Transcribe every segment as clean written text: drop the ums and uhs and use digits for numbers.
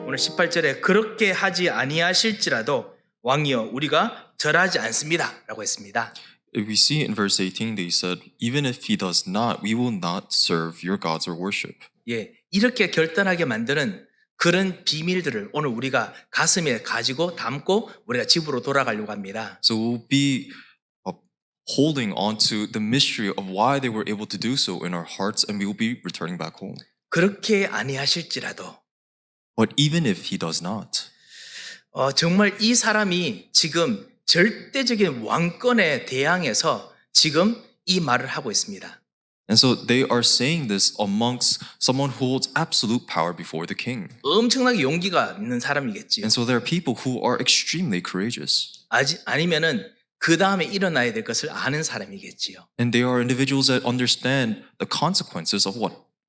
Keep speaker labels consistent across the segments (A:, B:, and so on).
A: 오늘 18절에 그렇게 하지 아니하실지라도 왕이여 우리가 절하지 않습니다 라고 했습니다.
B: We see in verse 18, they said, even if he does not, we will not serve your gods or worship.
A: 예, 이렇게 결단하게 만드는 그런 비밀들을 오늘 우리가 가슴에 가지고 담고 우리가 집으로 돌아가려고 합니다.
B: So we'll be holding on to the mystery of why they were able to do so in our hearts, and we will be returning back home.
A: 그렇게 아니하실지라도
B: But even if he does not,
A: 정말 이 사람이 지금 절대적인 왕권에 대항해서 지금 이 말을 하고 있습니다.
B: and so they are saying this amongst someone who holds absolute power before the king.
A: 엄청나게 용기가 있는 사람이겠지요.
B: And so there are people who are extremely courageous.
A: 아니면은 그 다음에 일어나야 될 것을 아는 사람이겠지요.
B: And they are individuals that understand the consequences of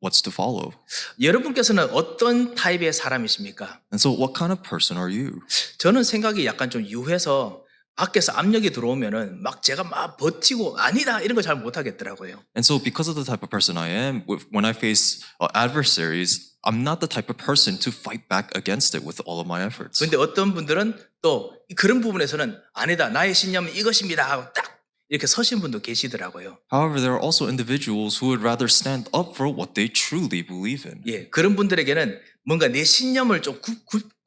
B: what's to follow.
A: 여러분께서는 어떤 타입의 사람이십니까?
B: And so what kind of person are you?
A: 저는 생각이 약간 좀 유해서 밖에서 압력이 들어오면은 막 제가 막 버티고 아니다 이런 거 잘 못하겠더라고요.
B: And so because of the type of person I am, when I face adversaries, I'm not the type of person to fight back against it with all of my efforts.
A: 그런데 어떤 분들은 또 그런 부분에서는 아니다 나의 신념은 이것입니다 하고 딱 이렇게 서신 분도 계시더라고요.
B: However, there are also individuals who would rather stand up for what they truly believe in.
A: 예, 그런 분들에게는 뭔가 내 신념을 좀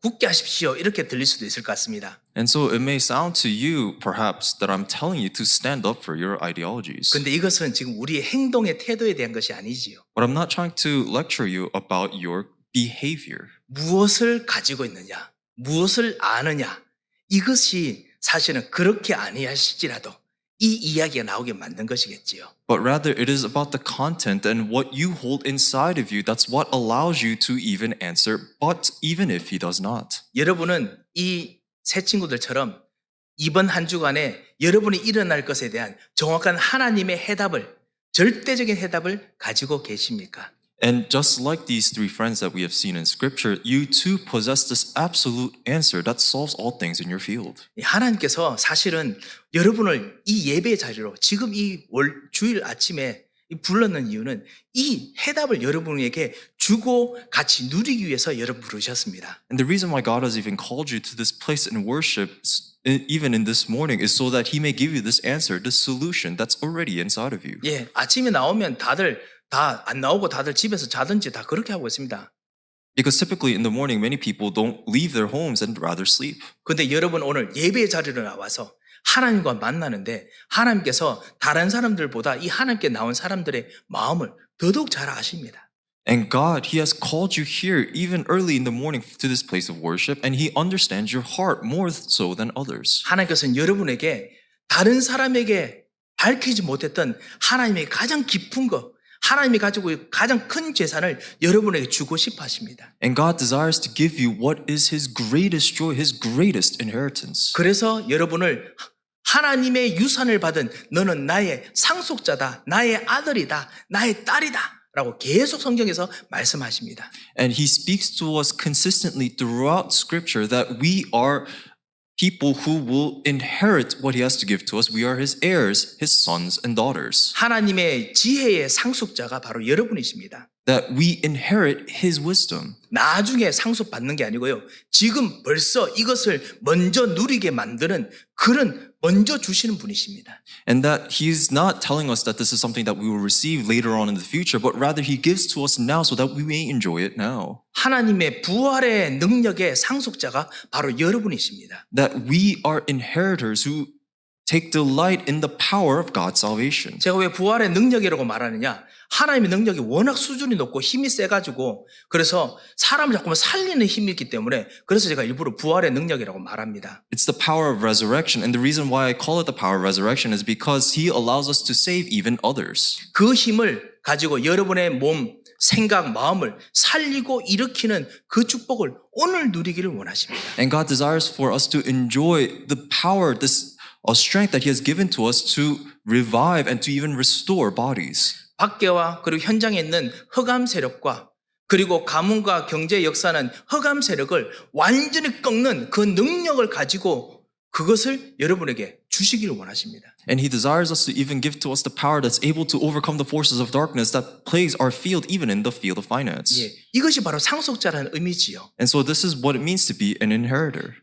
A: 굳게 하십시오 이렇게 들릴 수도 있을 것 같습니다.
B: And so it may sound to you, perhaps, that I'm telling you to stand up for your ideologies.
A: 그런데 이것은 지금 우리의 행동의 태도에 대한 것이 아니지요.
B: But I'm not trying to lecture you about your behavior.
A: 무엇을 가지고 있느냐, 무엇을 아느냐 이것이 사실은 그렇게 아니하실지라도 이 이야기가 나오게 만든 것이겠지요.
B: But rather, it is about the content and what you hold inside of you. That's what allows you to even answer, but even if he does not.
A: 여러분은 이 새 친구들처럼 이번 한 주간에 여러분이 일어날 것에 대한 정확한 하나님의 해답을, 절대적인 해답을 가지고 계십니까?
B: And just like these three friends that we have seen in Scripture, you too possess this absolute answer that solves all things in your field.
A: 하나님께서 사실은 여러분을 이 예배 자리로 지금 이 주일 아침에 불렀는 이유는 이 해답을 여러분에게 주고 같이 누리기 위해서 여러분 부르셨습니다.
B: And the reason why God has even called you to this place in worship, even in this morning, is so that He may give you this answer, this solution that's already inside of you.
A: 예, 아침에 나오면 다들 다 안 나오고 다들 집에서 자든지 다 그렇게 하고 있습니다.
B: Because typically in the morning, many people don't leave their homes and rather sleep.
A: 근데 여러분 오늘 예배 자리로 나와서 하나님과 만나는데 하나님께서 다른 사람들보다 이 하나님께 나온 사람들의 마음을 더더욱 잘 아십니다.
B: And God, He has called you here even early in the morning to this place of worship, and He understands your heart more so than others.
A: 하나님께서는 여러분에게 다른 사람에게 밝히지 못했던 하나님의 가장 깊은 것, 하나님이 가지고 가장 큰 재산을 여러분에게 주고 싶어 하십니다.
B: And God desires to give you what is His greatest joy, His greatest inheritance.
A: 그래서 여러분을 하나님의 유산을 받은 너는 나의 상속자다, 나의 아들이다, 나의 딸이다 라고 계속 성경에서 말씀하십니다.
B: And He speaks to us consistently throughout Scripture that we are people who will inherit what He has to give to us. We are His heirs, His sons and daughters.
A: 하나님의 지혜의 상속자가 바로 여러분이십니다.
B: That we inherit His wisdom.
A: 나중에 상속받는 게 아니고요. 지금 벌써 이것을 먼저 누리게 만드는 그런 먼저 주시는 분이십니다.
B: And that He's not telling us that this is something that we will receive later on in the future, but rather He gives to us now so that we may enjoy it now.
A: 하나님의 부활의 능력의 상속자가 바로 여러분이십니다.
B: That we are inheritors who take delight in the power of God's salvation.
A: 제가 왜 부활의 능력이라고 말하느냐? 하나님의 능력이 워낙 수준이 높고 힘이 세가지고 그래서 사람을 자꾸만 살리는 힘이 있기 때문에 그래서 제가 일부러 부활의 능력이라고 말합니다.
B: It's the power of resurrection, and the reason why I call it the power of resurrection is because He allows us to save even others.
A: 그 힘을 가지고 여러분의 몸, 생각, 마음을 살리고 일으키는 그 축복을 오늘 누리기를 원하십니다.
B: And God desires for us to enjoy the power, this strength that He has given to us to revive and to even restore bodies.
A: 밖에와 그리고 현장에 있는 흑암 세력과 그리고 가문과 경제 역사는 흑암 세력을 완전히 꺾는 그 능력을 가지고 그것을 여러분에게 주시기를 원하십니다.
B: And He desires us to even give to us the power that's able to overcome the forces of darkness that plagues our field, even in the field of finance.
A: 예, 이것이 바로 상속자라는 의미지요.
B: And so this is what it means to be an inheritor.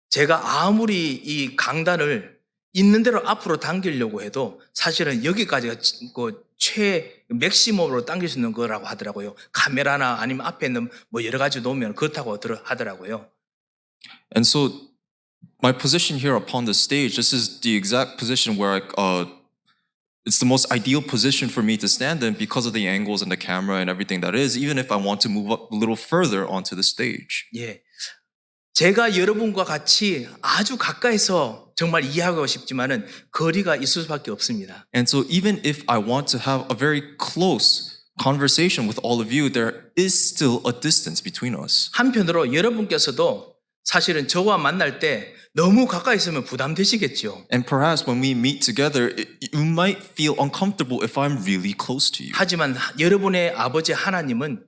A: 제가 아무리 이 강단을 있는 대로 앞으로 당기려고 해도 사실은 여기까지가 맥시멈으로 당길 수 있는 거라고 하더라고요. 카메라나 아니면 앞에 있는 뭐 여러 가지 놓으면 그렇다고 하더라고요.
B: And so my position here upon the stage, this is the exact position where it's the most ideal position for me to stand in because of the angles and the camera and everything that is, even if I want to move up a little further onto the stage.
A: 예. 제가 여러분과 같이 아주 가까이서 정말 이해하고 싶지만은 거리가 있을 수밖에 없습니다.
B: And so even if I want to have a very close conversation with all of you, there is still a distance between us.
A: 한편으로 여러분께서도 사실은 저와 만날 때 너무 가까이 있으면 부담되시겠죠.
B: And perhaps when we meet together, you might feel uncomfortable if I'm really close to you.
A: 하지만 여러분의 아버지 하나님은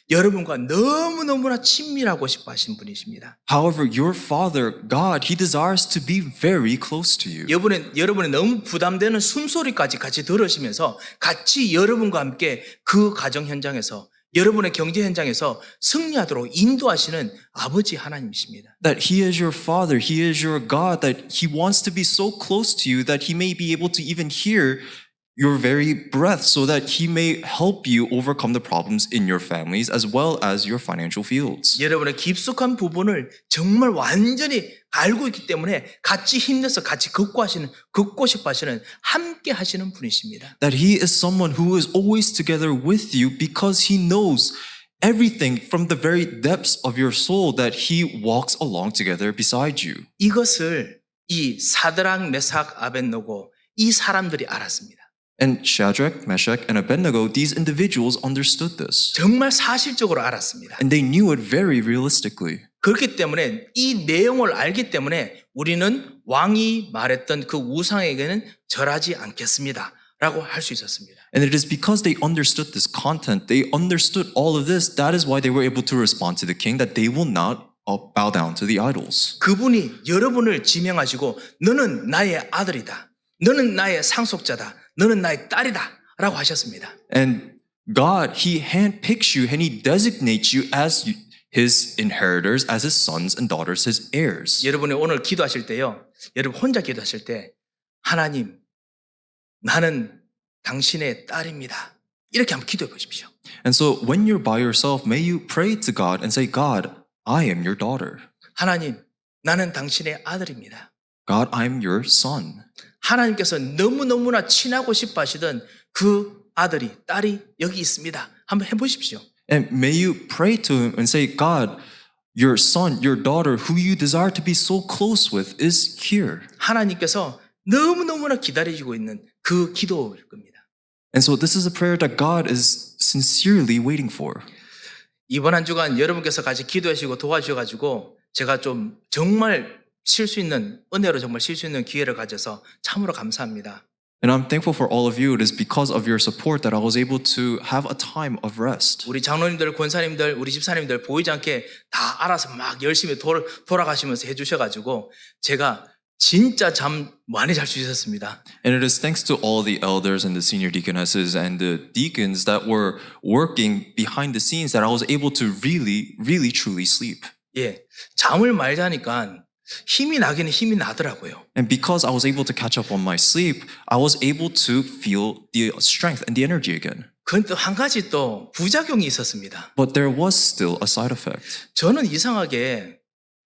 A: 여러분과 너무너무나 친밀하고 싶어 하신 분이십니다.
B: However, your Father, God, He desires to be very close to you.
A: 여러분의 너무 부담되는 숨소리까지 같이 들으시면서 같이 여러분과 함께 그 가정 현장에서 여러분의 경제 현장에서 승리하도록 인도하시는 아버지 하나님이십니다.
B: That He is your Father, He is your God, that He wants to be so close to you that He may be able to even hear your very breath so that He may help you overcome the problems in your families as well as your financial fields.
A: 여러분의 깊숙한 부분을 정말 완전히 알고 있기 때문에 같이 힘내서 같이 걷고 싶어 하시는 함께 하시는 분이십니다.
B: That He is someone who is always together with you because He knows everything from the very depths of your soul, that He walks along together beside you.
A: 이것을 이 사드락, 메삭, 아벳노고 이 사람들이 알았습니다.
B: And Shadrach, Meshach, and Abednego, these individuals understood this.
A: 정말 사실적으로 알았습니다.
B: And they knew it very realistically.
A: 그렇기 때문에 이 내용을 알기 때문에 우리는 왕이 말했던 그 우상에게는 절하지 않겠습니다. 라고 할 수 있었습니다.
B: And it is because they understood this content, they understood all of this, that is why they were able to respond to the king, that they will not bow down to the idols.
A: 그분이 여러분을 지명하시고 너는 나의 아들이다. 너는 나의 상속자다. 너는 나의 딸이다. 라고 하셨습니다.
B: And God, He handpicks you and He designates you as His inheritors, as His sons and daughters, His heirs.
A: 여러분이 오늘 기도하실 때요. 여러분 혼자 기도하실 때 하나님, 나는 당신의 딸입니다. 이렇게 한번 기도해 보십시오.
B: And so when you're by yourself, may you pray to God and say, God, I am your daughter.
A: 하나님, 나는 당신의 아들입니다.
B: God, I'm your son.
A: 하나님께서 너무너무나 친하고 싶어 하시던 그 아들이, 딸이 여기 있습니다. 한번 해보십시오.
B: And may you pray to Him and say, God, your son, your daughter, who you desire to be so close with is here.
A: 하나님께서 너무너무나 기다리고 있는 그 기도일 겁니다.
B: And so this is a prayer that God is sincerely waiting for.
A: 이번 한 주간 여러분께서 같이 기도하시고 도와주셔가지고 제가 좀 정말 쉴 수 있는 은혜로 정말 쉴 수 있는 기회를 가져서 참으로 감사합니다.
B: And I'm thankful for all of you. It is because of your support that I was able to have a time of rest.
A: 우리 장로님들, 권사님들, 우리 집사님들 보이지 않게 다 알아서 막 열심히 돌아가시면서 해주셔가지고 제가 진짜 잠 많이 잘 수 있었습니다.
B: And it is thanks to all the elders and the senior deaconesses and the deacons that were working behind the scenes that I was able to really truly sleep.
A: 예, 잠을 많이 자니까 힘이 나기는 힘이 나더라고요.
B: And because I was able to catch up on my sleep, I was able to feel the strength and the energy again.
A: 그런데 또 한 가지 또 부작용이 있었습니다.
B: But there was still a side effect.
A: 저는 이상하게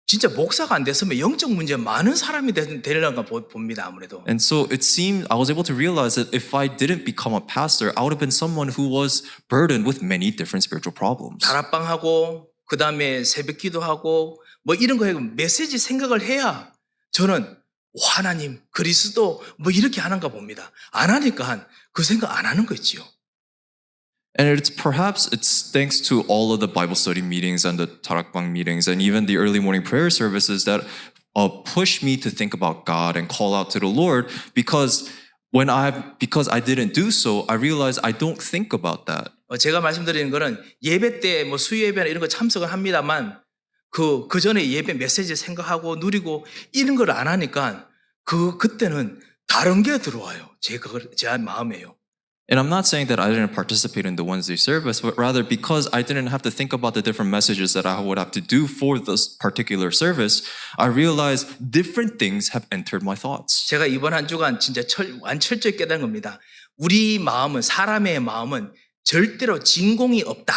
A: 진짜 목사가 안 됐으면 영적 문제 많은 사람이 되려는가 봅니다. 아무래도.
B: And so it seemed, I was able to realize that if I didn't become a pastor, I would have been someone who was burdened with many different spiritual problems.
A: 다락방하고 그 다음에 새벽 기도하고 뭐 이런 거에 메시지 생각을 해야 저는 하나님, 그리스도 뭐 이렇게 하는가 봅니다. 안 하니까 그 생각 안 하는 거 있지요.
B: And it's thanks to all of the Bible study meetings and the Tarakbang meetings and even the early morning prayer services that push me to think about God and call out to the Lord because I didn't do so, I realized I don't think about that.
A: 제가 말씀드리는 거는 예배 때 뭐 수요 예배나 이런 거 참석을 합니다만 그 전에 예배 메시지 생각하고 누리고 이런 걸 안 하니까 그때는 다른 게 들어와요. 제 마음에요.
B: And I'm not saying that I didn't participate in the Wednesday service, but rather because I didn't have to think about the different messages that I would have to do for this particular service, I realized different things have entered my thoughts.
A: 제가 이번 한 주간 진짜 철저히 깨달은 겁니다. 우리 마음은, 사람의 마음은 절대로 진공이 없다.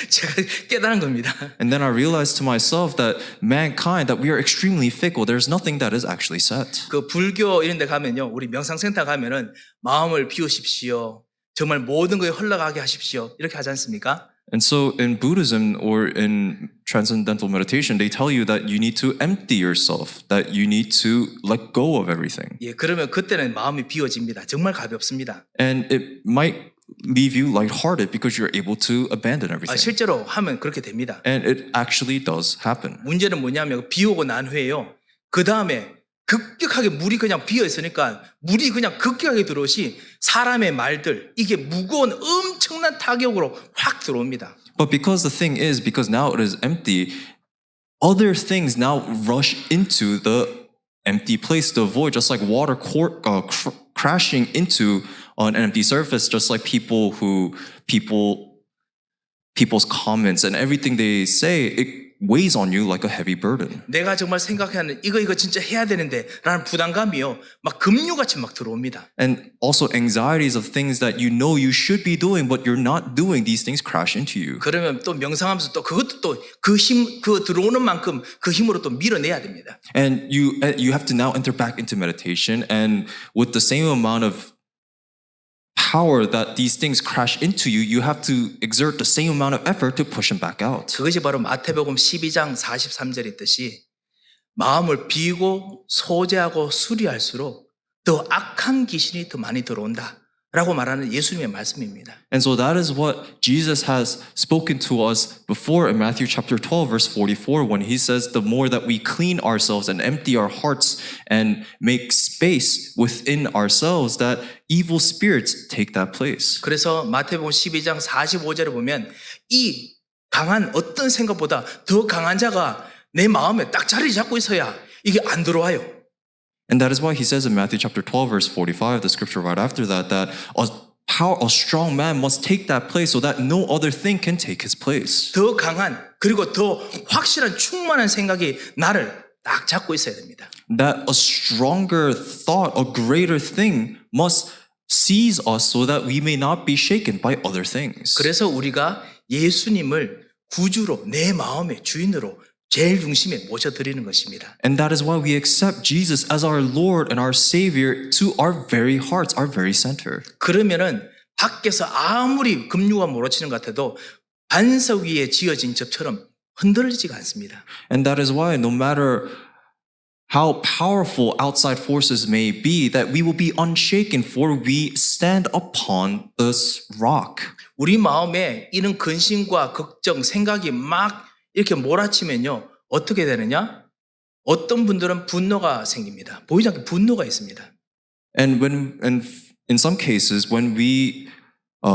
A: 제가 깨달은 겁니다.
B: And then I realized to myself that mankind, that we are extremely fickle. There's nothing that is actually set.
A: 그 불교 이런 데 가면요. 우리 명상센터 가면은 마음을 비우십시오. 정말 모든 것에 흘러가게 하십시오. 이렇게 하지 않습니까?
B: And so in Buddhism or in transcendental meditation, they tell you that you need to empty yourself, that you need to let go of everything.
A: 예, 그러면 그때는 마음이 비워집니다. 정말 가볍습니다.
B: And it might leave you lighthearted because you're able to abandon everything.
A: 실제로 하면 그렇게 됩니다.
B: And it actually does happen.
A: 문제는 뭐냐면 비오고 난 후에요. 그 다음에 급격하게 물이 그냥 비어 있으니까 물이 그냥 급격하게 들어오시 사람의 말들 이게 무거운 엄청난 타격으로 확 들어옵니다.
B: But because the thing is, because now it is empty, other things now rush into the empty place, the void, just like water crashing into an empty surface, just like people's comments and everything they say, it weighs on you like a heavy burden.
A: 내가 정말 생각하는 이거 진짜 해야 되는데 라는 부담감이요. 막 급류같이 막 들어옵니다.
B: And also anxieties of things that you know you should be doing, but you're not doing, these things crash into you.
A: 그러면 또 명상하면서 또 그것도 또 그 들어오는 만큼 그 힘으로 또 밀어내야 됩니다.
B: And you have to now enter back into meditation, and with the same amount of power that these things crash into you, you have to exert the same amount of effort to push them back out.
A: 그것이 바로 마태복음 12장 43절에 있듯이 마음을 비우고 소재하고 수리할수록 더 악한 귀신이 더 많이 들어온다 라고 말하는 예수님의 말씀입니다.
B: And so that is what Jesus has spoken to us before in Matthew chapter 12 verse 44 when he says the more that we clean ourselves and empty our hearts and make space within ourselves that evil spirits take that place.
A: 그래서 마태복음 12장 45절에 보면 이 강한 어떤 생각보다 더 강한 자가 내 마음에 딱 자리 잡고 있어야 이게 안 들어와요.
B: And that is why he says in Matthew chapter 12 verse 45, the scripture right after that a strong man must take that place so that no other thing can take his place.
A: 더 강한 그리고 더 확실한 충만한 생각이 나를 딱 잡고 있어야 됩니다.
B: That a stronger thought, a greater thing must seize us so that we may not be shaken by other things.
A: 그래서 우리가 예수님을 구주로 내 마음의 주인으로 제일 중심에 모셔드리는 것입니다.
B: And that is why we accept Jesus as our Lord and our Savior to our very hearts, our very center.
A: 그러면은 밖에서 아무리 급류가 몰아치는 것 같아도 반석 위에 지어진 접처럼 흔들리지가 않습니다.
B: And that is why no matter how powerful outside forces may be, that we will be unshaken for we stand upon this rock.
A: 우리 마음에 이런 근심과 걱정, 생각이 막 이렇게 몰아치면요. 어떻게 되느냐? 어떤 분들은 분노가 생깁니다. 보이지 않게 분노가 있습니다.
B: And in some cases, when we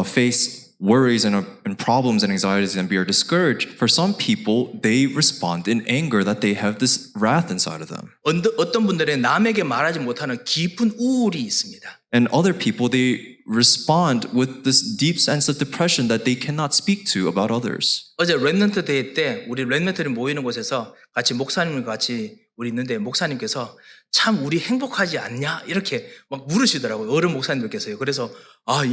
B: face worries and problems and anxieties and we are discouraged, for some people, they respond in anger that they have this wrath inside of them.
A: 어떤 분들은 남에게 말하지 못하는 깊은 우울이 있습니다.
B: And other people, they respond with this deep sense of depression that they cannot speak to about others.
A: 어제 렘넌트 대회 때 우리 렘넌트들이 모이는 곳에서 같이 목사님과 같이 우리 있는데 목사님께서 참 우리 행복하지 않냐 이렇게 막 물으시더라고요. 어른 목사님들께서요. 그래서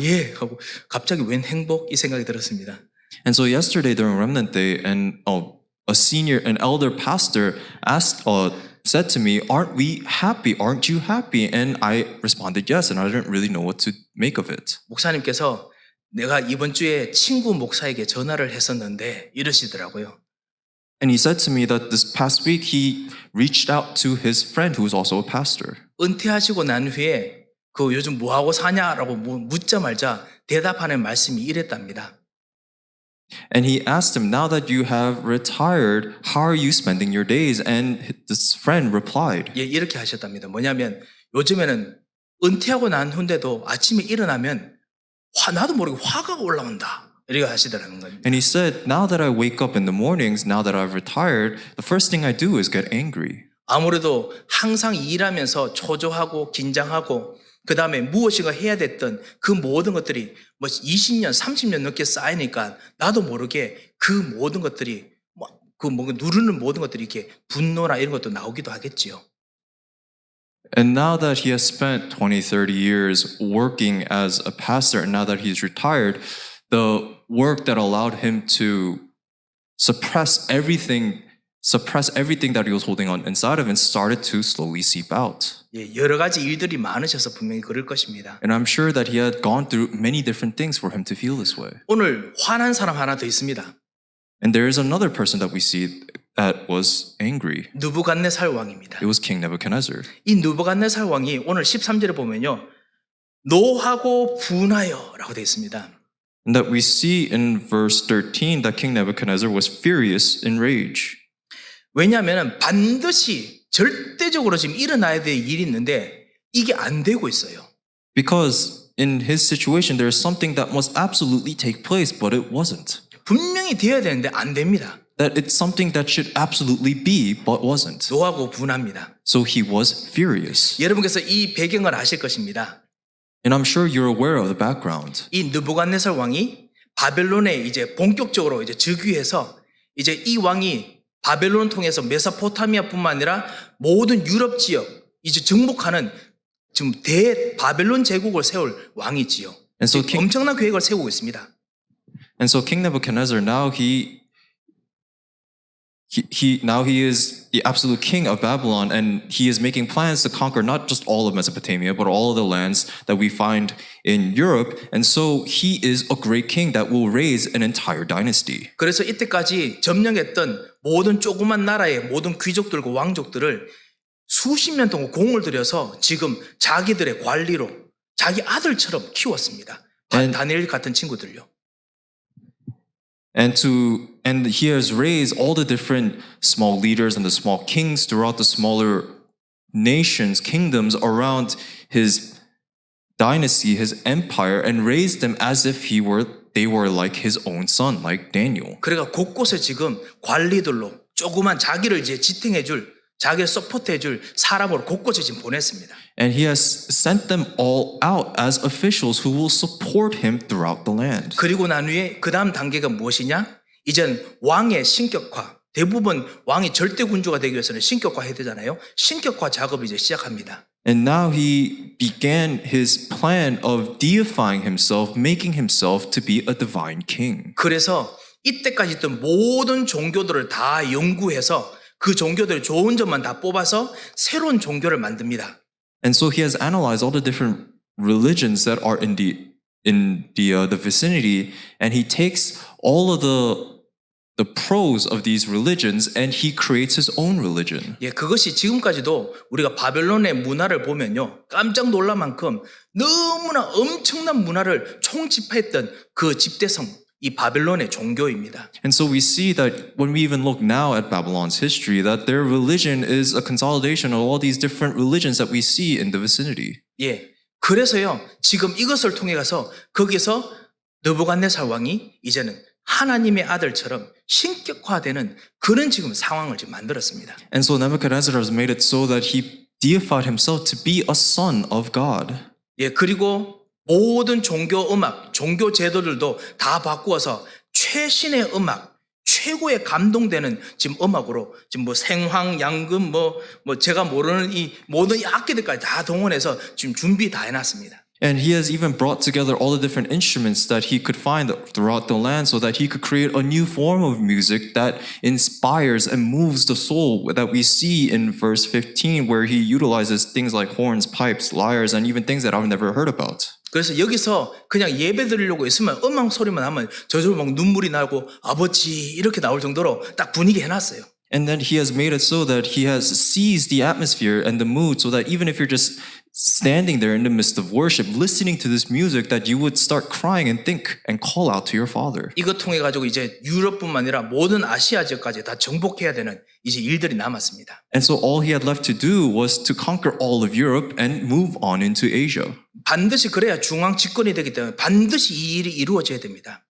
A: 예 하고 갑자기 웬 행복 이 생각이 들었습니다.
B: And so yesterday during Remnant Day, and an elder pastor said to me, "Aren't we happy? Aren't you happy?" And I responded yes, and I didn't really know what to make of it.
A: 목사님께서 내가 이번 주에 친구 목사에게 전화를 했었는데 이러시더라고요.
B: And he said to me that this past week he reached out to his friend who is also a pastor.
A: 은퇴하시고 난 후에 그 요즘 뭐하고 사냐라고 묻자마자 대답하는 말씀이 이랬답니다.
B: And he asked him, now that you have retired, how are you spending your days? And this friend replied.
A: 예, 이렇게 하셨답니다. 뭐냐면 요즘에는 은퇴하고 난 후인데도 아침에 일어나면 나도 모르게 화가 올라온다. 이렇게 하시더라는 겁니다.
B: And he said, now that I wake up in the mornings, now that I've retired, the first thing I do is get angry.
A: 아무래도 항상 일하면서 초조하고 긴장하고 그 다음에 무엇인가 해야 됐던 그 모든 것들이 뭐 20년, 30년 넘게 쌓이니까 나도 모르게 그 모든 것들이 누르는 모든 것들이 이렇게 분노나 이런 것도 나오기도 하겠지요.
B: And now that he has spent 20, 30 years working as a pastor, and now that he's retired, the work that allowed him to suppress everything that he was holding on inside of him started to slowly seep out.
A: 예, 여러 가지 일들이 많으셔서 분명히 그럴 것입니다.
B: And I'm sure that he had gone through many different things for him to feel this way.
A: 오늘 화난 사람 하나 더 있습니다.
B: And there is another person that we see that was angry.
A: 느부갓네살 왕입니다.
B: It was King Nebuchadnezzar.
A: 이 느부갓네살 왕이 오늘 13절에 보면요. 노하고 분하여라고 되어 있습니다.
B: And that we see in verse 13 that King Nebuchadnezzar was furious in rage.
A: 왜냐하면 반드시 절대적으로 지금 일어나야 될 일이 있는데 이게 안 되고 있어요.
B: Because in his situation there is something that must absolutely take place, but it wasn't.
A: 분명히 되어야 되는데 안 됩니다.
B: That it's something that should absolutely be, but wasn't.
A: 노하고 분합니다.
B: So he was furious.
A: 여러분께서 이 배경을 아실 것입니다.
B: And I'm sure you're aware of the background.
A: 이 느부갓네살 왕이 바벨론에 이제 본격적으로 이제 즉위해서 이제 이 왕이 바벨론을 통해서 메소포타미아뿐만 아니라 모든 유럽 지역 이제 정복하는 지금 바벨론 제국을 세울 왕이지요.
B: And so
A: 엄청난 계획을 세우고 있습니다.
B: And so King Nebuchadnezzar now he is the absolute king of Babylon, and he is making plans to conquer not just all of Mesopotamia, but all of the lands that we find in Europe. And so he is a great king that will raise an entire dynasty.
A: 그래서 이때까지 점령했던 모든 조그만 나라의 모든 귀족들과 왕족들을 수십 년 동안 공을 들여서 지금 자기들의 관리로 자기 아들처럼 키웠습니다. 다니엘 같은 친구들요.
B: And he has raised all the different small leaders and the small kings throughout the smaller nations, kingdoms around his dynasty, his empire, and raised them as if they were like his own son, like Daniel.
A: 그러니까 곳곳에 지금 관리들로 조그만 자기를 이제 지탱해줄, 자기를 서포트해줄 사람으로 곳곳에 지금 보냈습니다.
B: And he has sent them all out as officials who will support him throughout the land.
A: 그리고 난 후에 그 다음 단계가 무엇이냐? 이젠 왕의 신격화. 대부분 왕이 절대 군주가 되기 위해서는 신격화해야 되잖아요. 신격화 작업을 이제 시작합니다.
B: And now he began his plan of deifying himself, making himself to be a divine king.
A: 그래서 이때까지 있던 모든 종교들을 다 연구해서 그 종교들의 좋은 점만 다 뽑아서 새로운 종교를 만듭니다.
B: And so he has analyzed all the different religions that are in the vicinity, and he takes all of the pros of these religions and he creates his own religion.
A: 예, 그것이 지금까지도 우리가 바벨론의 문화를 보면요, 깜짝 놀랄 만큼 너무나 엄청난 문화를 총집합했던 그 집대성, 이 바벨론의 종교입니다.
B: And so we see that when we even look now at Babylon's history, that their religion is a consolidation of all these different religions that we see in the vicinity.
A: 예, 그래서요, 지금 이것을 통해 가서 거기서 느부갓네살 왕이 이제는 하나님의 아들처럼 신격화되는 그런 지금 상황을 지금 만들었습니다.
B: And so Nebuchadnezzar has made it so that he deified himself to be a son of God.
A: 예, 그리고 모든 종교 음악, 종교 제도들도 다 바꾸어서 최신의 음악, 최고의 감동되는 지금 음악으로 지금 뭐 생황, 양금, 뭐 제가 모르는 이 모든 이 악기들까지 다 동원해서 지금 준비 다 해놨습니다.
B: And he has even brought together all the different instruments that he could find throughout the land so that he could create a new form of music that inspires and moves the soul that we see in verse 15 where he utilizes things like horns, pipes, lyres, and even things that I've never heard about.
A: 그래서 여기서 그냥 예배 드리려고 있으면 음악 소리만 하면 저절로 막 눈물이 나고 아버지 이렇게 나올 정도로 딱 분위기 해놨어요.
B: And then he has made it so that he has seized the atmosphere and the mood so that even if you're just standing there in the midst of worship, listening to this music, that you would start crying and think and call out to your father.
A: 이것 통해 가지고 이제 유럽뿐만 아니라 모든 아시아 지역까지 다 정복해야 되는 이제 일들이 남았습니다.
B: And so all he had left to do was to conquer all of Europe and move on into Asia.
A: 반드시 그래야 중앙 집권이 되기 때문에 반드시 이 일이 이루어져야 됩니다.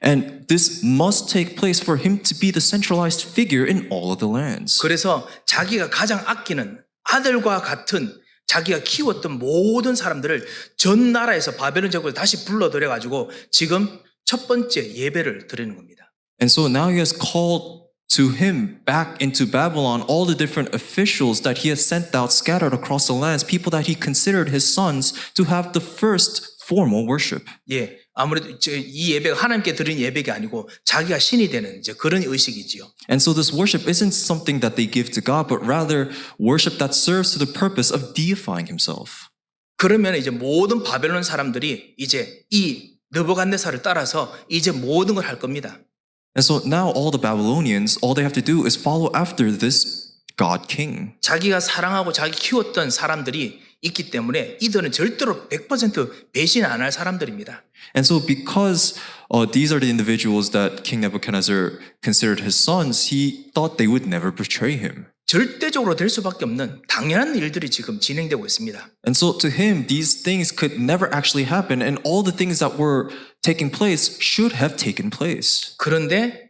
B: And this must take place for him to be the centralized figure in all of the lands.
A: 그래서 자기가 가장 아끼는 아들과 같은 자기가 키웠던 모든 사람들을 전 나라에서 바벨론 제국에 다시 불러들여 가지고 지금 첫 번째 예배를 드리는 겁니다.
B: And so now he has called to him back into Babylon all the different officials that he has sent out scattered across the lands, people that he considered his sons, to have the first formal worship.
A: 예, 아무래도 이 예배가 하나님께 드린 예배가 아니고 자기가 신이 되는 이제 그런 의식이지요.
B: And so this worship isn't something that they give to God, but rather worship that serves to the purpose of deifying himself.
A: 그러면 이제 모든 바벨론 사람들이 이제 이 느부갓네살을 따라서 이제 모든 걸 할 겁니다.
B: And so now all the Babylonians, all they have to do is follow after this God king.
A: 자기가 사랑하고 자기 키웠던 사람들이 있기 때문에 이들은 절대로 100% 배신 안 할 사람들입니다.
B: And so because these are the individuals that King Nebuchadnezzar considered his sons, he thought they would never betray him.
A: 절대적으로 될 수밖에 없는 당연한 일들이 지금 진행되고 있습니다.
B: And so to him, these things could never actually happen, and all the things that were taking place should have taken place.
A: 그런데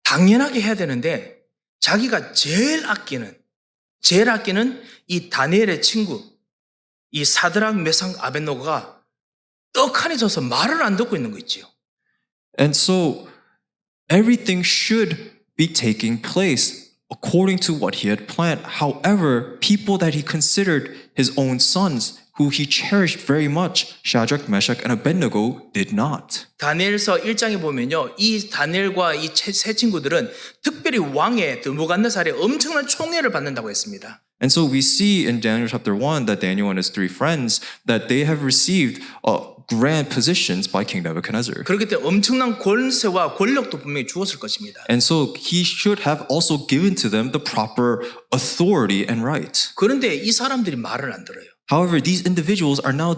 A: 당연하게 해야 되는데 자기가 제일 아끼는 이 다니엘의 친구, 이 사드락 메삭 아벳노고가 떡하니 져서 말을 안 듣고 있는 거 있지요.
B: And so everything should be taking place according to what he had planned. However, people that he considered his own sons, who he cherished very much, Shadrach, Meshach, and Abednego, did not.
A: 다니엘서 1장에 보면요. 이 다니엘과 이 세 친구들은 특별히 왕의 느부갓네살의 엄청난 총애를 받는다고 했습니다.
B: And so we see in Daniel chapter 1 that Daniel and his three friends, that they have received grand positions by King Nebuchadnezzar.
A: 그렇기 때문에 엄청난 권세와 권력도 분명히 주었을 것입니다.
B: And so he should have also given to them the proper authority and right.
A: 그런데 이 사람들이 말을 안 들어요.
B: However, these individuals are now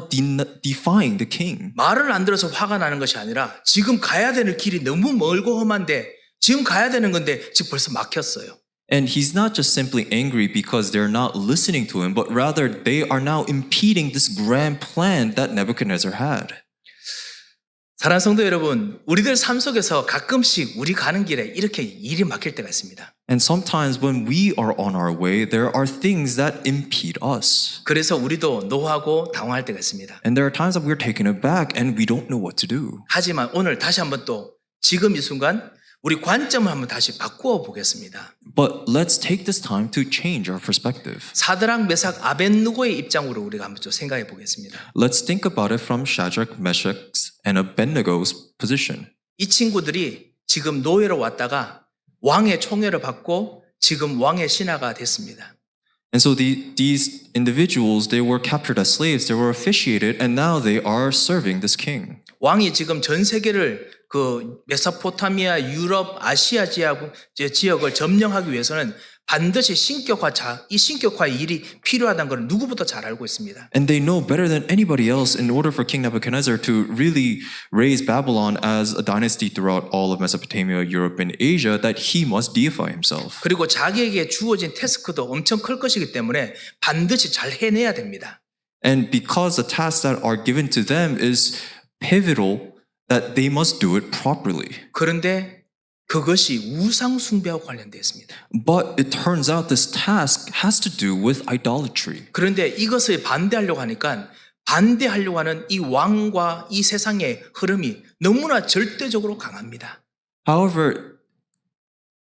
B: defying the king.
A: 말을 안 들어서 화가 나는 것이 아니라 지금 가야 되는 길이 너무 멀고 험한데 지금 가야 되는 건데 지금 벌써 막혔어요.
B: And he's not just simply angry because they're not listening to him, but rather they are now impeding this grand plan that Nebuchadnezzar had.
A: 사랑하는 성도 여러분, 우리들 삶 속에서 가끔씩 우리 가는 길에 이렇게 일이 막힐 때가 있습니다.
B: And sometimes when we are on our way, there are things that impede us.
A: 그래서 우리도 노하고 당황할 때가 있습니다.
B: And there are times that we're taken aback and we don't know what to do.
A: 하지만 오늘 다시 한번 또 지금 이 순간 우리 관점을 한번 다시 바꾸어 보겠습니다.
B: But let's take this time to change our perspective.
A: 사드락, 메삭, 아벳느고의 입장으로 우리가 한번 좀 생각해 보겠습니다.
B: Let's think about it from Shadrach, Meshach, and Abednego's position.
A: 이 친구들이 지금 노예로 왔다가 왕의 총애를 받고 지금 왕의 신하가 됐습니다.
B: And so these individuals, they were captured as slaves, they were officiated, and now they are serving this king.
A: 왕이 지금 전 세계를 그 메소포타미아, 유럽, 아시아 지역을 점령하기 위해서는 반드시 이 신격화의 일이 필요하다는 걸 누구보다 잘 알고 있습니다.
B: And they know better than anybody else in order for King Nebuchadnezzar to really raise Babylon as a dynasty throughout all of Mesopotamia, Europe, and Asia, that he must deify himself.
A: 그리고 자기에게 주어진 태스크도 엄청 클 것이기 때문에 반드시 잘 해내야 됩니다.
B: And because the tasks that are given to them is pivotal, that they must do it properly.
A: 그런데 그것이 우상 숭배와 관련되어 있습니다.
B: But it turns out this task has to do with idolatry.
A: 그런데 이것을 반대하려고 하니까 반대하려고 하는 이 왕과 이 세상의 흐름이 너무나 절대적으로 강합니다.
B: However,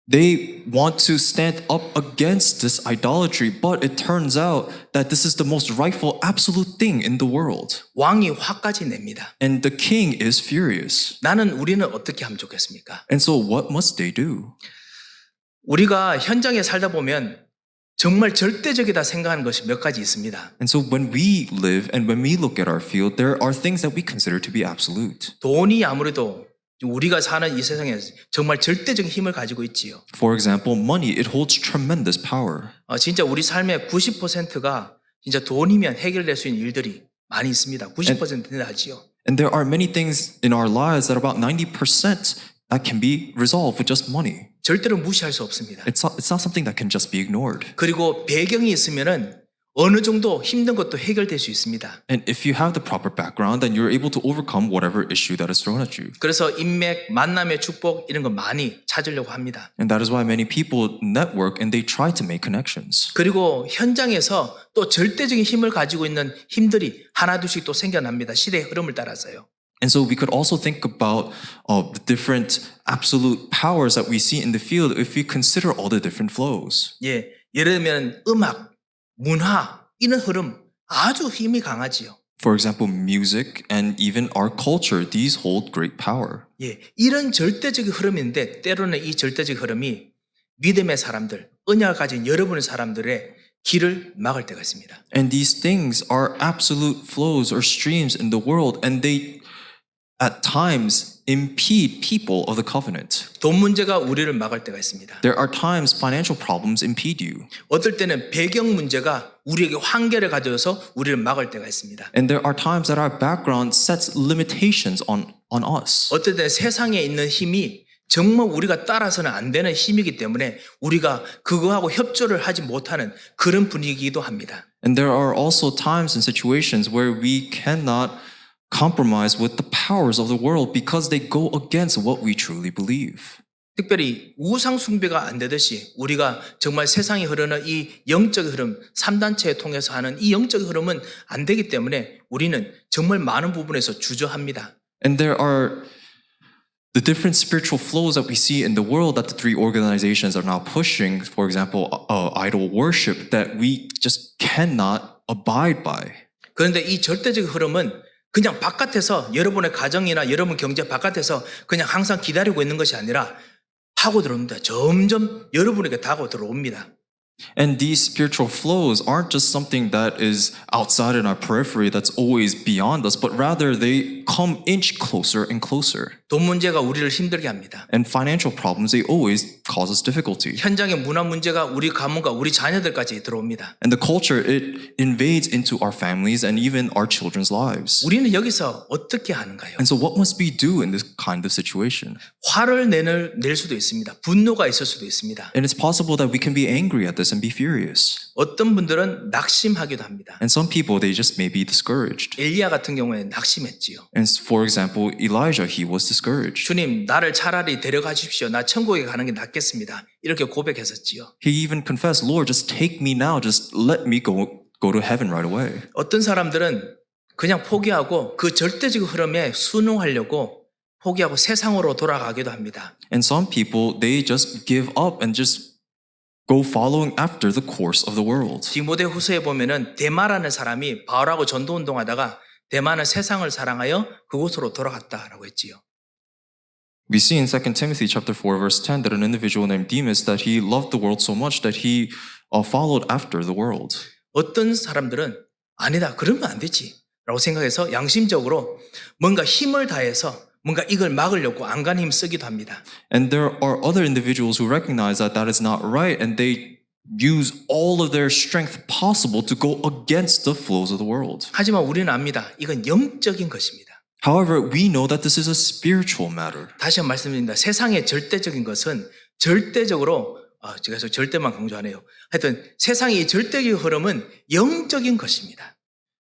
B: they want to stand up against this idolatry, but it turns out that this is the most rightful absolute thing in the world.
A: 왕이 화까지 냅니다.
B: And the king is furious.
A: 우리는 어떻게 하면 좋겠습니까?
B: And so what must they do?
A: 우리가 현장에 살다 보면 정말 절대적이다 생각하는 것이 몇 가지 있습니다.
B: And so when we live and when we look at our field, there are things that we consider to be absolute.
A: 돈이 아무래도 우리가 사는 이 세상에 정말 절대적인 힘을 가지고 있지요.
B: For example, money, it holds tremendous power.
A: 진짜 우리 삶의 90%가 진짜 돈이면 해결될 수 있는 일들이 많이 있습니다. 90%는 하지요.
B: And there are many things in our lives that about 90% that can be resolved with just money.
A: 절대로 무시할 수 없습니다.
B: It's not something that can just be ignored.
A: 그리고 배경이 있으면은 어느 정도 힘든 것도 해결될 수 있습니다.
B: And if you have the proper background, then you're able to overcome whatever issue that is thrown at you.
A: 그래서 인맥, 만남의 축복 이런 거 많이 찾으려고 합니다.
B: And that is why many people network and they try to make connections.
A: 그리고 현장에서 또 절대적인 힘을 가지고 있는 힘들이 하나둘씩 또 생겨납니다. 시대의 흐름을 따라서요.
B: And so we could also think about the different absolute powers that we see in the field if we consider all the different flows.
A: 예, 예를 들면 음악, 문화 이런 흐름 아주 힘이 강하지요.
B: For example, music and even our culture, these hold great power.
A: 예, 이런 절대적인 흐름인데 때로는 이 절대적 흐름이 믿음의 사람들, 언약을 가진 여러분의 사람들의 길을 막을 때가 있습니다.
B: And these things are absolute flows or streams in the world, and they at times impede people of the covenant.
A: 돈 문제가 우리를 막을 때가 있습니다.
B: There are times financial problems impede you.
A: 어떨 때는 배경 문제가 우리에게 한계를 가져서 우리를 막을 때가 있습니다.
B: And there are times that our background sets limitations on us.
A: 어떨 때는 세상에 있는 힘이 정말 우리가 따라서는 안 되는 힘이기 때문에 우리가 그거하고 협조를 하지 못하는 그런 분위기이기도 합니다.
B: And there are also times and situations where we cannot compromise with the powers of the world because they go against what we truly believe.
A: 특별히 우상 숭배가 안 되듯이 우리가 정말 세상에 흐르는 이 영적 흐름, 3단체를 통해서 하는 이 영적 흐름은 안 되기 때문에 우리는 정말 많은 부분에서 주저합니다.
B: And there are the different spiritual flows that we see in the world that the three organizations are now pushing, for example, idol worship, that we just cannot abide by.
A: 그런데 이 절대적 흐름은 그냥 바깥에서 여러분의 가정이나 여러분 경제 바깥에서 그냥 항상 기다리고 있는 것이 아니라 파고 들어옵니다. 점점 여러분에게 다가고 들어옵니다.
B: And these spiritual flows aren't just something that is outside in our periphery that's always beyond us, but rather they come inch closer and closer.
A: 돈 문제가 우리를 힘들게 합니다.
B: And financial problems, they always cause us difficulty.
A: 현장의 문화 문제가 우리 가문과 우리 자녀들까지 들어옵니다.
B: And the culture, it invades into our families and even our children's lives.
A: 우리는 여기서 어떻게 하는가요?
B: And so what must we do in this kind of situation?
A: 화를 낼 수도 있습니다. 분노가 있을 수도 있습니다.
B: And it's possible that we can be angry at this and be furious.
A: 어떤 분들은 낙심하기도 합니다.
B: And some people, they just may be discouraged.
A: 엘리야 같은 경우에 낙심했지요.
B: And for example, Elijah, he was discouraged.
A: 주님, 나를 차라리 데려가 주십시오. 나 천국에 가는 게 낫겠습니다. 이렇게 고백했었지요.
B: He even confessed, Lord, just take me now. Just let me go to heaven right away.
A: 어떤 사람들은 그냥 포기하고 그 절대적 흐름에 순응하려고 포기하고 세상으로 돌아가기도 합니다.
B: And some people, they just give up and just go following after the course of the world.
A: 디모데 후서에 보면은 데마라는 사람이 바울하고 전도 운동하다가 데마는 세상을 사랑하여 그곳으로 돌아갔다라고 했지요.
B: We see in 2 Timothy chapter 4 verse 10 that an individual named Demas that he loved the world so much that he followed after the world.
A: 어떤 사람들은 아니다, 그러면 안 되지 라고 생각해서 양심적으로 뭔가 힘을 다해서 뭔가 이걸 막으려고 안간 힘 쓰기도 합니다.
B: And there are other individuals who recognize that that is not right and they use all of their strength possible to go against the flows of the world.
A: 하지만 우리는 압니다. 이건 영적인 것입니다.
B: However, we know that this is a spiritual matter.
A: 다시 한번 말씀드립니다. 세상의 절대적인 것은 절대적으로 제가 절대만 강조하네요. 하여튼 세상의 절대적인 흐름은 영적인 것입니다.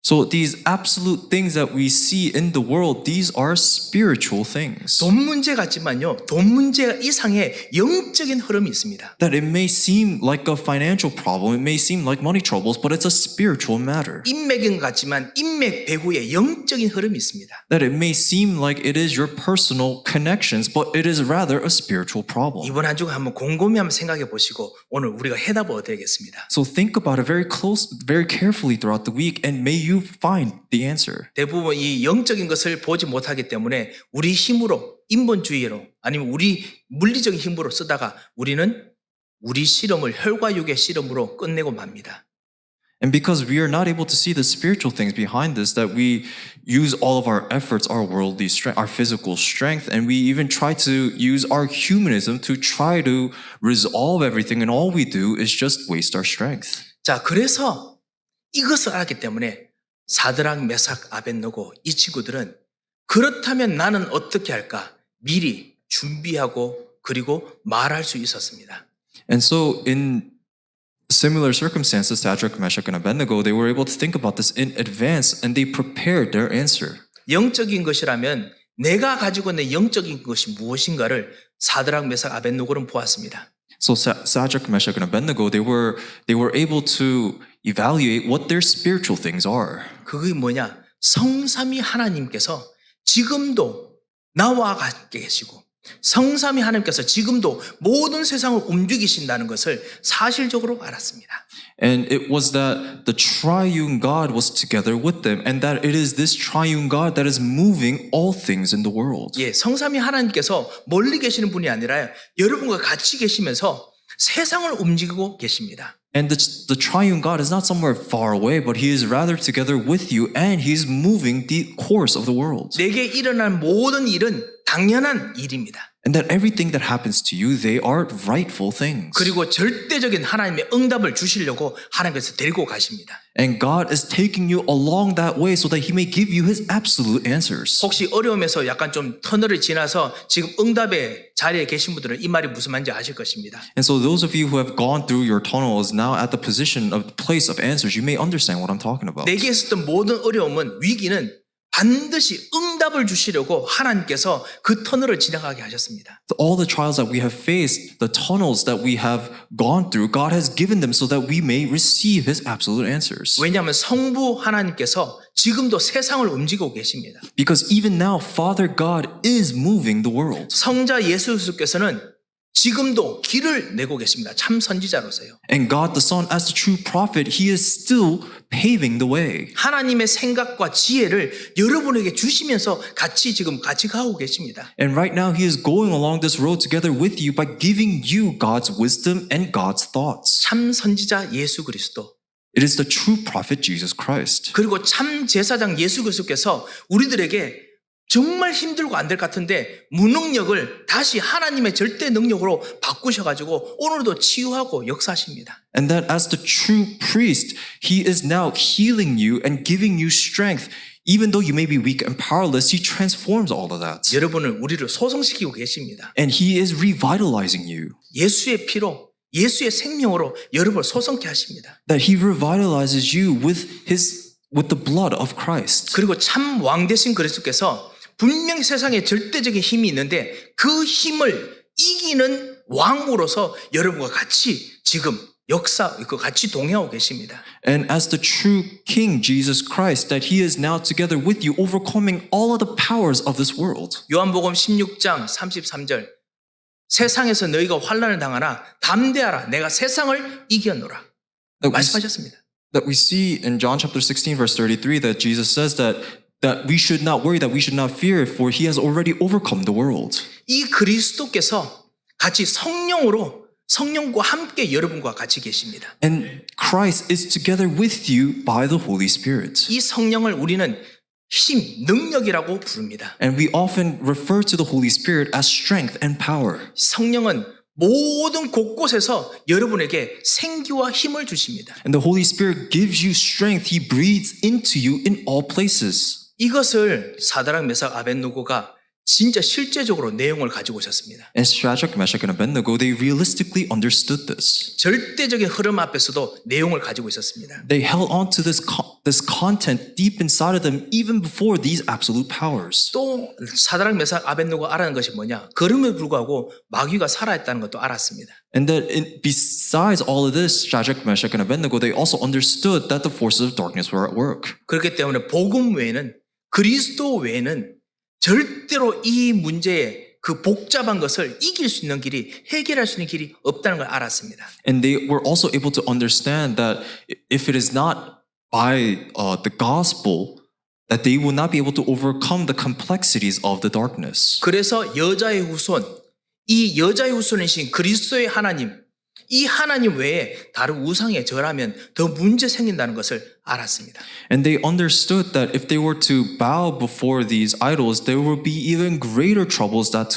B: So these absolute things that we see in the world, these are spiritual things.
A: 돈 문제 같지만요. 돈 문제 이상의 영적인 흐름이 있습니다.
B: That it may seem like a financial problem, it may seem like money troubles, but it's a spiritual matter.
A: 인맥인 것 같지만 인맥 배후에 영적인 흐름이 있습니다.
B: That it may seem like it is your personal connections, but it is rather a spiritual problem.
A: 이번 한 주간 한번 곰곰이 한번 생각해 보시고 오늘 우리가 해답을 얻어야겠습니다.
B: So think about it very carefully throughout the week, and may you find the answer.
A: 대부분 이 영적인 것을 보지 못하기 때문에 우리 힘으로 인본주의로 아니면 우리 물리적인 힘으로 쓰다가 우리는 우리 실험을 혈과육의 실험으로 끝내고 맙니다.
B: And because we are not able to see the spiritual things behind this, that we use all of our efforts, our worldly strength, our physical strength, and we even try to use our humanism to try to resolve everything, and all we do is just waste our strength.
A: 자, 그래서 이것을 알았기 때문에 사드락, 메삭, 아벳느고 이 친구들은 그렇다면 나는 어떻게 할까? 미리 준비하고 그리고 말할 수 있었습니다.
B: And so in Similar circumstances, Shadrach, Meshach, and Abednego, they were able to think about this in advance and they prepared their answer.
A: 영적인 것이라면 내가 가지고 있는 영적인 것이 무엇인가를 사드락, 메삭, 아벳노고는 보았습니다.
B: So Shadrach, Meshach, and Abednego, they were able to evaluate what their spiritual things are.
A: 그게 뭐냐? 성삼위 하나님께서 지금도 나와 함께 계시고 성삼위 하나님께서 지금도 모든 세상을 움직이신다는 것을 사실적으로 알았습니다.
B: And it was that the triune God was together with them and that it is this triune God that is moving all things in the world.
A: 예, 성삼위 하나님께서 멀리 계시는 분이 아니라 여러분과 같이 계시면서 세상을 움직이고 계십니다.
B: And the triune God is not somewhere far away, but He is rather together with you and He's moving the course of the world.
A: 내게 일어난 모든 일은 당연한 일입니다.
B: And that everything that happens to you, they are rightful things.
A: 그리고 절대적인 하나님의 응답을 주시려고 하나님께서 데리고 가십니다.
B: And God is taking you along that way so that He may give you His absolute answers.
A: 혹시 어려움에서 약간 좀 터널을 지나서 지금 응답의 자리에 계신 분들은 이 말이 무슨 말인지 아실 것입니다.
B: And so those of you who have gone through your tunnels now at the position of the place of answers, you may understand what I'm talking about.
A: 내게 있었던 모든 어려움은 위기는 반드시 응답을 주시려고 하나님께서 그 터널을 지나가게 하셨습니다.
B: All the trials that we have faced, the tunnels that we have gone through, God has given them so that we may receive His absolute answers.
A: 왜냐하면 성부 하나님께서 지금도 세상을 움직이고 계십니다.
B: Because even now, Father God is moving the world.
A: 성자 예수 그리스도께서는 지금도 길을 내고 계십니다. 참 선지자로서요.
B: And God the Son, as the true prophet, He is still paving the way.
A: 하나님의 생각과 지혜를 여러분에게 주시면서 같이 가고 계십니다.
B: And right now, He is going along this road together with you by giving you God's wisdom and God's thoughts.
A: 참 선지자 예수 그리스도
B: It is the true prophet Jesus Christ.
A: 그리고 참 제사장 예수 그리스도께서 우리들에게 정말 힘들고 안 될 것 같은데 무능력을 다시 하나님의 절대 능력으로 바꾸셔가지고 오늘도 치유하고 역사하십니다.
B: And that as the true priest, He is now healing you and giving you strength. Even though you may be weak and powerless, He transforms all of that.
A: 여러분을 우리를 소성시키고 계십니다.
B: And He is revitalizing you.
A: 예수의 피로 예수의 생명으로 여러분을 소성케 하십니다.
B: That He revitalizes you with the blood of Christ.
A: 그리고 참 왕 되신 그리스도께서 분명히 세상에 절대적인 힘이 있는데 그 힘을 이기는 왕으로서 여러분과 같이 지금 같이 동행하고 계십니다.
B: And as the true King Jesus Christ, that He is now together with you, overcoming all of the powers of this world.
A: 요한복음 16장 33절 세상에서 너희가 환난을 당하나 담대하라 내가 세상을 이겼노라 말씀하셨습니다.
B: That we see in John chapter 16 verse 33 that Jesus says that we should not worry, that we should not fear, for He has already overcome the world.
A: 이 그리스도께서 같이 성령과 함께 여러분과 같이 계십니다.
B: And Christ is together with you by the Holy Spirit.
A: 이 성령을 우리는 힘, 능력이라고 부릅니다.
B: And we often refer to the Holy Spirit as strength and power.
A: 성령은 모든 곳곳에서 여러분에게 생기와 힘을 주십니다.
B: And the Holy Spirit gives you strength. He breathes into you in all places.
A: 이것을 사드락, 메삭, 아벳노고가 진짜 실제적으로 내용을 가지고 오셨습니다.
B: And Shadrach, Meshach, and Abednego, they realistically understood this.
A: 절대적인 흐름 앞에서도 내용을 가지고 있었습니다.
B: They held on to this content deep inside of them even before these absolute powers.
A: 또 사드락, 메삭, 아벳노고가 알아낸 것이 뭐냐? 그럼에도 불구하고 마귀가 살아있다는 것도 알았습니다.
B: And that besides all of this, Shadrach, Meshach, and Abednego, they also understood that the forces of darkness were at work.
A: 그렇기 때문에 복음 외에는 그리스도 외에는 절대로 이 문제의 그 복잡한 것을 이길 수 있는 길이 해결할 수 있는 길이 없다는 걸 알았습니다.
B: And they were also able to understand that if it is not by the gospel, that they will not be able to overcome the complexities of the darkness.
A: 그래서 여자의 후손, 이 여자의 후손이신 그리스도의 하나님, 이 하나님 외에 다른 우상에 절하면 더 문제 생긴다는 것을 알았습니다.
B: And they understood that if they were to bow before these idols, there would be even greater troubles that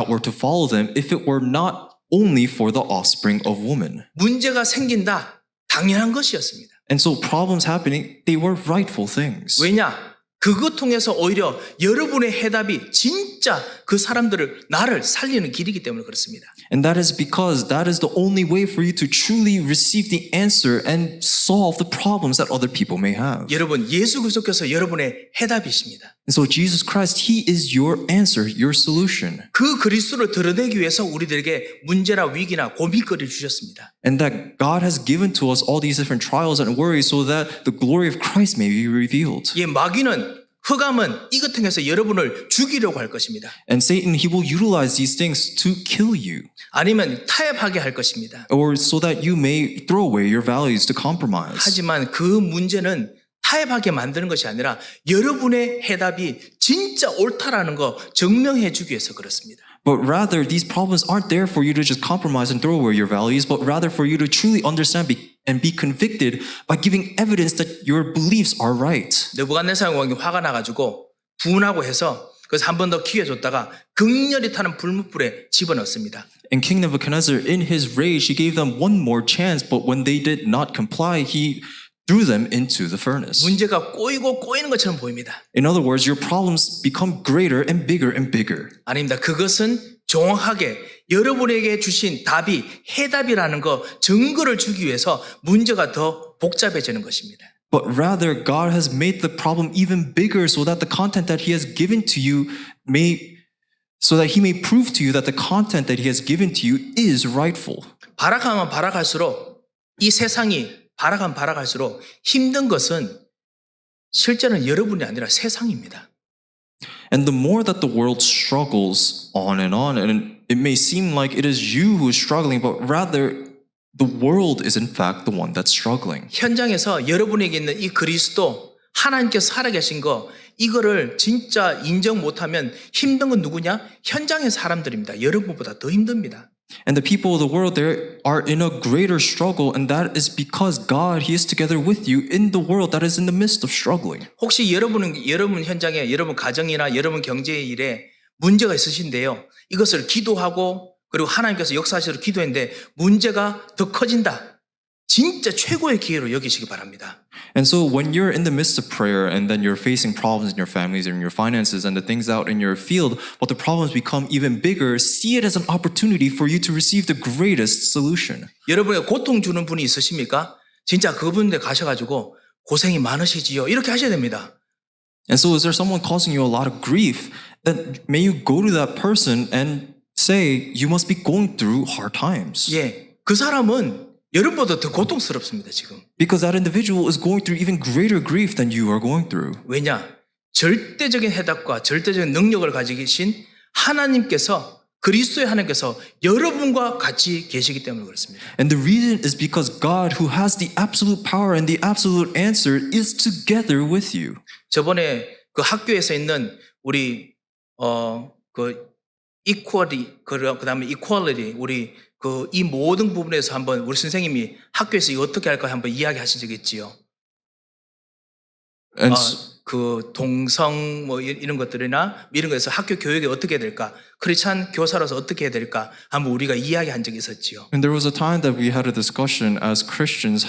B: were to follow them if it were not only for the offspring of woman.
A: 문제가 생긴다. 당연한 것이었습니다.
B: And so problems happening, they were rightful things.
A: 왜냐? 그것 통해서 오히려 여러분의 해답이 진짜 그 사람들을 나를 살리는 길이기 때문에 그렇습니다.
B: And that is because that is the only way for you to truly receive the answer and solve the problems that other people may have.
A: 여러분 예수 그리스도께서 여러분의 해답이십니다.
B: And so Jesus Christ, He is your answer, your solution.
A: 그 그리스도를 드러내기 위해서 우리들에게 문제나 위기나 고민거리를 주셨습니다.
B: And that God has given to us all these different trials and worries so that the glory of Christ may be revealed.
A: 예, 마귀는 흑암은 이것 통해서 여러분을 죽이려고 할 것입니다.
B: And Satan, he will utilize these things to kill you,
A: 아니면 타협하게 할 것입니다.
B: or so that you may throw away your values to compromise.
A: 하지만 그 문제는 타협하게 만드는 것이 아니라 여러분의 해답이 진짜 옳다라는 거 증명해 주기 위해서 그렇습니다.
B: But rather, these problems aren't there for you to just compromise and throw away your values, but rather for you to truly understand and be convicted by giving evidence that your beliefs are right.
A: 느부갓네살 왕이 화가 나가지고 분하고 해서 그래서 한 번 더 기회 줬다가 극렬히 타는 불못불에 집어넣습니다.
B: And King Nebuchadnezzar, in his rage, he gave them one more chance, but when they did not comply, he threw them into the furnace.
A: 문제가 꼬이고 꼬이는 것처럼 보입니다.
B: In other words, your problems become greater and bigger and bigger.
A: 아닙니다. 그것은 정확하게 여러분에게 주신 답이 해답이라는 거 증거를 주기 위해서 문제가 더 복잡해지는 것입니다.
B: But rather, God has made the problem even bigger so that the content that He has given to you so that He may prove to you that the content that He has given to you is rightful.
A: 발악하면 발악할수록 이 세상이 발악하면 발악할수록 힘든 것은 실제는 여러분이 아니라 세상입니다.
B: And the more that the world struggles on, and it may seem like it is you who is struggling, but rather the world is in fact the one that's struggling.
A: 현장에서 여러분에게 있는 이 그리스도 하나님께서 살아계신 거 이거를 진짜 인정 못하면 힘든 건 누구냐? 현장의 사람들입니다. 여러분보다 더 힘듭니다.
B: And the people of the world, they are in a greater struggle, and that is because God, He is together with you in the world that is in the midst of struggling.
A: 혹시 여러분 현장에 여러분 가정이나 여러분 경제 일에 문제가 있으신데요. 이것을 기도하고 그리고 하나님께서 역사하시도록 기도했는데 문제가 더 커진다. 진짜 최고의 기회로 여기시기 바랍니다.
B: And so when you're in the midst of prayer and then you're facing problems in your families and your finances and the things out in your field, but the problems become even bigger, see it as an opportunity for you to receive the greatest solution.
A: 여러분에게 고통 주는 분이 있으십니까? 진짜 그분들 가셔가지고 고생이 많으시지요. 이렇게 하셔야 됩니다.
B: And so is there someone causing you a lot of grief? Then may you go to that person and say, you must be going through hard times.
A: 예, 그 사람은 여러분보다 더 고통스럽습니다, 지금.
B: Because that individual is going through even greater grief than you are going through.
A: 왜냐? 절대적인 해답과 절대적인 능력을 가지고 계신 하나님께서 그리스도의 하나님께서 여러분과 같이 계시기 때문에 그렇습니다.
B: And the reason is because God, who has the absolute power and the absolute answer, is together with you.
A: 저번에 그 학교에서 있는 우리 그 equality 그다음에 equality 우리 그 이 모든 부분에서 한번 우리 선생님이 학교에서 이거 어떻게 할까 한번 이야기하신 적이 있지요.
B: And
A: 그 동성 뭐 이런 것들이나 이런 거에서 학교 교육이 어떻게 해야 될까? 크리스찬 교사로서 어떻게 해야 될까? 한번 우리가 이야기한 적이 있었지요.
B: And there was a time that we had a discussion as Christians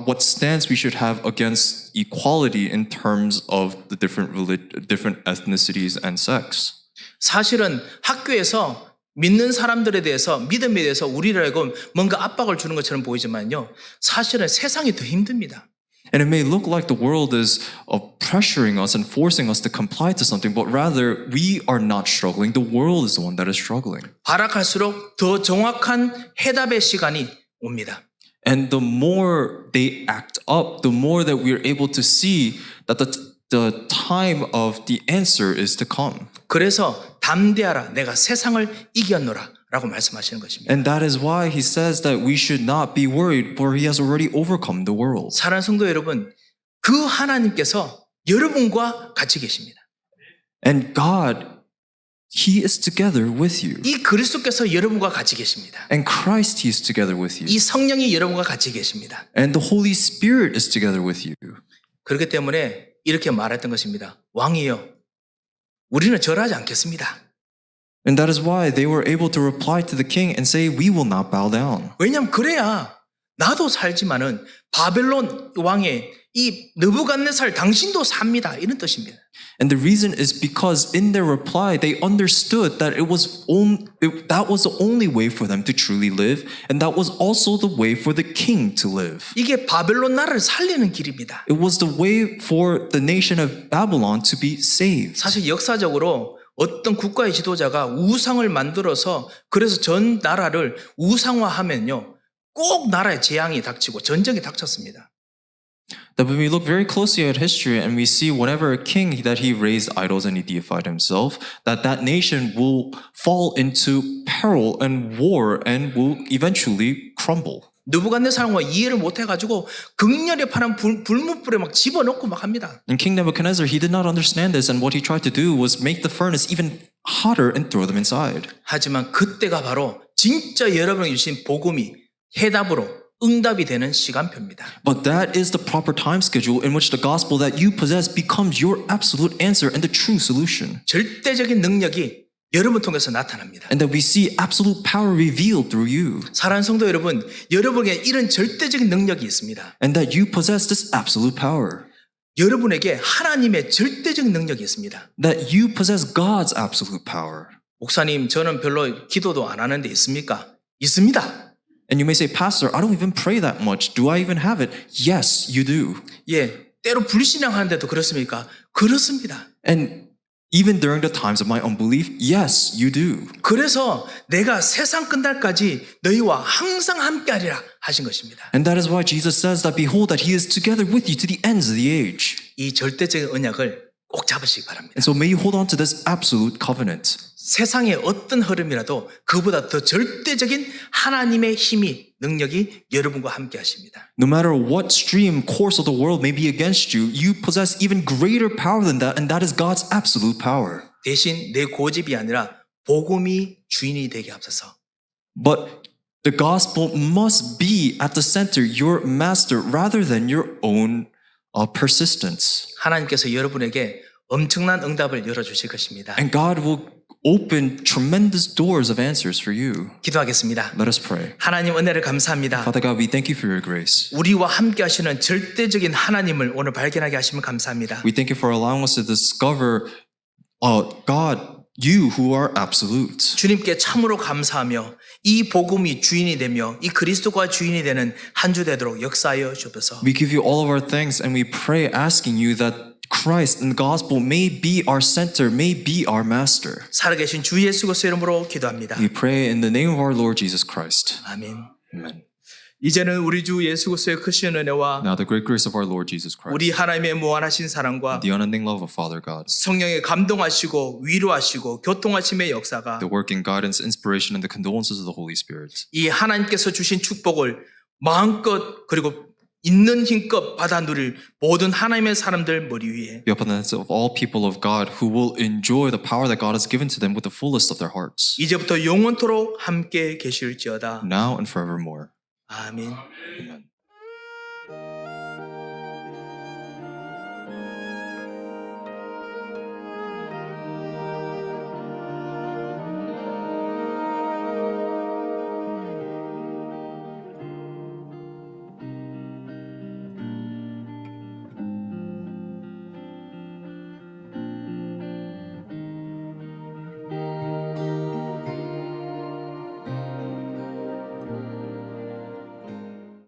B: what stance we should have against equality in terms of the different ethnicities and sects.
A: 사실은 학교에서 믿는 사람들에 대해서 믿음에 대해서 우리를 알고 뭔가 압박을 주는 것처럼 보이지만요. 사실은 세상이 더 힘듭니다.
B: And it may look like the world is pressuring us and forcing us to comply to something, but rather we are not struggling. The world is the one that is struggling.
A: 발악할수록 더 정확한 해답의 시간이 옵니다.
B: And the more they act up, the more that we are able to see that the time of the answer is to come.
A: 그래서 담대하라 내가 세상을 이겼노라 라고 말씀하시는 것입니다.
B: And that is why he says that we should not be worried, for he has already overcome the world.
A: 사랑하는 성도 여러분, 그 하나님께서 여러분과 같이 계십니다.
B: And God, He is together with you.
A: 이 그리스도께서 여러분과 같이 계십니다.
B: And Christ, He is together with you.
A: 이 성령이 여러분과 같이 계십니다.
B: And the Holy Spirit is together with you.
A: 그렇기 때문에 이렇게 말했던 것입니다. 왕이여, 우리는 절하지 않겠습니다.
B: And that is why they were able to reply to the king and say, we will not bow down.
A: 왜냐하면 그래야 나도 살지만은 바벨론 왕의 이 느부갓네살 당신도 삽니다. 이런 뜻입니다.
B: And the reason is because in their reply, they understood that that was the only way for them to truly live, and that was also the way for the king to live.
A: 이게 바벨론 나라를 살리는 길입니다.
B: It was the way for the nation of Babylon to be saved.
A: 사실 역사적으로 어떤 국가의 지도자가 우상을 만들어서 그래서 전 나라를 우상화하면요, 꼭 나라에 재앙이 닥치고 전쟁이 닥쳤습니다.
B: That when we look very closely at history and we see whenever a king that he raised idols and he deified himself, that nation will fall into peril and war and will eventually crumble.
A: 느부갓네살과 이해를 못해가지고 극렬히 파란 불문불에 막 집어넣고 막 합니다.
B: And King Nebuchadnezzar, he did not understand this, and what he tried to do was make the furnace even hotter and throw them inside.
A: 하지만 그때가 바로 진짜 여러분이 주신 복음이 해답으로 응답이 되는 시간표입니다.
B: But that is the proper time schedule in which the gospel that you possess becomes your absolute answer and the true solution.
A: 절대적인 능력이 여러분 통해서 나타납니다.
B: And that we see absolute power revealed through you.
A: 사랑하는 성도 여러분, 여러분에게 이런 절대적인 능력이 있습니다.
B: And that you possess this absolute power.
A: 여러분에게 하나님의 절대적인 능력이 있습니다.
B: That you possess God's absolute power.
A: 목사님, 저는 별로 기도도 안 하는데 있습니까? 있습니다.
B: And you may say, Pastor, I don't even pray that much. Do I even have it? Yes, you do.
A: 예, 때로 불신앙하는데도 그렇습니까? 그렇습니다.
B: And even during the times of my unbelief, yes, you do.
A: 그래서 내가 세상 끝날까지 너희와 항상 함께하리라 하신 것입니다.
B: And that is why Jesus says that behold that he is together with you to the ends of the age.
A: 이 절대적인 언약을 꼭 잡으시기 바랍니다.
B: And so may you hold on to this absolute covenant.
A: 세상의 어떤 흐름이라도 그보다 더 절대적인 하나님의 힘이 능력이 여러분과 함께 하십니다.
B: No matter what stream course of the world may be against you, you possess even greater power than that, and that is God's absolute power.
A: 대신 내 고집이 아니라 복음이 주인이 되게 하소서.
B: But the gospel must be at the center, your master, rather than your own persistence.
A: 하나님께서 여러분에게 엄청난 응답을 열어주실 것입니다.
B: And God will open tremendous doors of answers for you.
A: 기도하겠습니다.
B: Let us pray.
A: 하나님 은혜를 감사합니다.
B: Father God, we thank you for your grace.
A: 우리와 함께 하시는 절대적인 하나님을 오늘 발견하게 하시면 감사합니다.
B: We thank you for allowing us to discover God, you who are absolute.
A: 주님께 참으로 감사하며 이 복음이 주인이 되며 이 그리스도가 주인이 되는 한 주 되도록 역사하여 주옵소서.
B: We give you all of our thanks and we pray asking you that Christ and the gospel may be our center, may be our master.
A: 살아계신 주 예수 그리스도의 이름으로 기도합니다.
B: We pray in the name of our Lord Jesus Christ.
A: 아멘.
B: Amen.
A: 이제는 우리 주 예수 그리스도의 크신 은혜와
B: Now the great grace of our Lord Jesus
A: 우리
B: Christ,
A: 하나님의 무한하신 사랑과
B: the unending love of Father God,
A: 성령의 감동하시고 위로하시고 교통하심의 역사가
B: the working guidance, inspiration, and the condolences of the Holy Spirit
A: 이 하나님께서 주신 축복을 마음껏 그리고 있는 힘껏 받아 누릴 모든 하나님의 사람들 머리 위에
B: be upon the heads of all people of God who will enjoy the power that God has given to them with the fullest of their hearts,
A: 이제부터 영원토록 함께 계실지어다.
B: now and forevermore.
A: 아멘.
B: Amen.